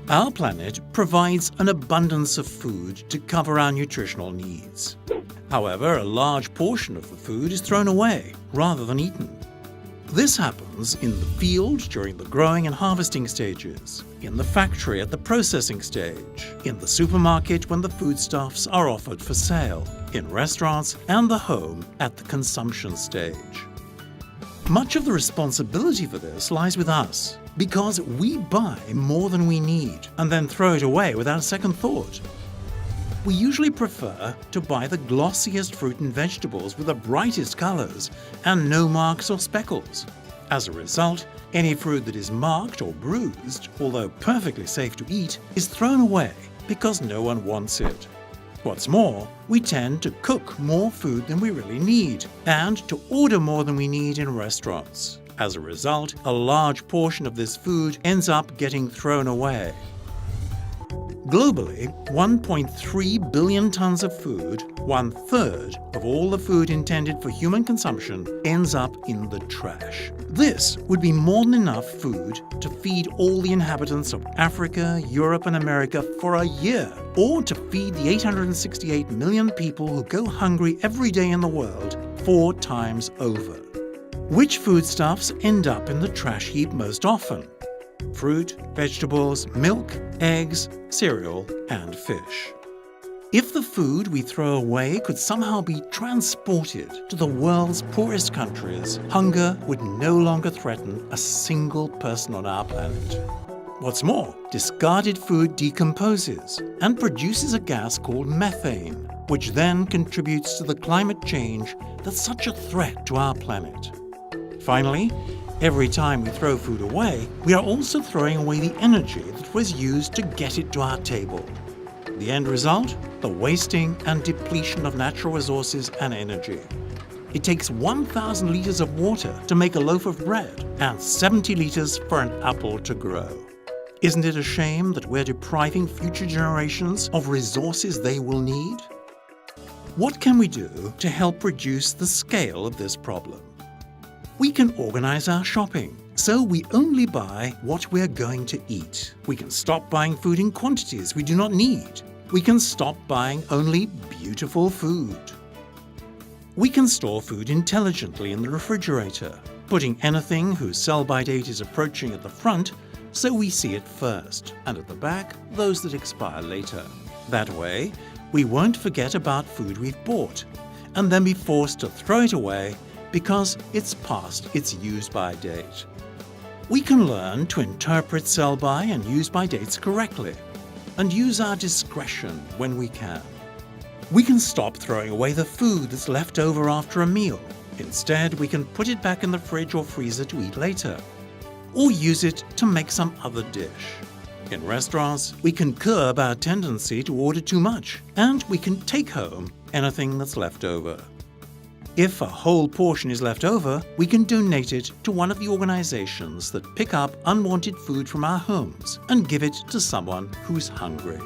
Our planet provides an abundance of food to cover our nutritional needs. However, a large portion of the food is thrown away rather than eaten. This happens in the field during the growing and harvesting stages, in the factory at the processing stage, in the supermarket when the foodstuffs are offered for sale, in restaurants, and the home at the consumption stage. Much of the responsibility for this lies with us, because we buy more than we need and then throw it away without a second thought. We usually prefer to buy the glossiest fruit and vegetables with the brightest colors and no marks or speckles. As a result, any fruit that is marked or bruised, although perfectly safe to eat, is thrown away because no one wants it. What's more, we tend to cook more food than we really need and to order more than we need in restaurants. As a result, a large portion of this food ends up getting thrown away. Globally, 1.3 billion tons of food, 1/3 of all the food intended for human consumption, ends up in the trash. This would be more than enough food to feed all the inhabitants of Africa, Europe, and America for a year, or to feed the 868 million people who go hungry every day in the world 4 times over. Which foodstuffs end up in the trash heap most often? Fruit, vegetables, milk, eggs, cereal, and fish. If the food we throw away could somehow be transported to the world's poorest countries, hunger would no longer threaten a single person on our planet. What's more, discarded food decomposes and produces a gas called methane, which then contributes to the climate change that's such a threat to our planet. Finally, every time we throw food away, we are also throwing away the energy that was used to get it to our table. The end result? The wasting and depletion of natural resources and energy. It takes 1,000 liters of water to make a loaf of bread and 70 liters for an apple to grow. Isn't it a shame that we're depriving future generations of resources they will need? What can we do to help reduce the scale of this problem? We can organize our shopping, so we only buy what we're going to eat. We can stop buying food in quantities we do not need. We can stop buying only beautiful food. We can store food intelligently in the refrigerator, putting anything whose sell-by date is approaching at the front so we see it first, and at the back, those that expire later. That way, we won't forget about food we've bought, and then be forced to throw it away because it's past its use-by date. We can learn to interpret sell-by and use-by dates correctly, and use our discretion when we can. We can stop throwing away the food that's left over after a meal. Instead, we can put it back in the fridge or freezer to eat later, or use it to make some other dish. In restaurants, we can curb our tendency to order too much, and we can take home anything that's left over. If a whole portion is left over, we can donate it to one of the organizations that pick up unwanted food from our homes and give it to someone who's hungry.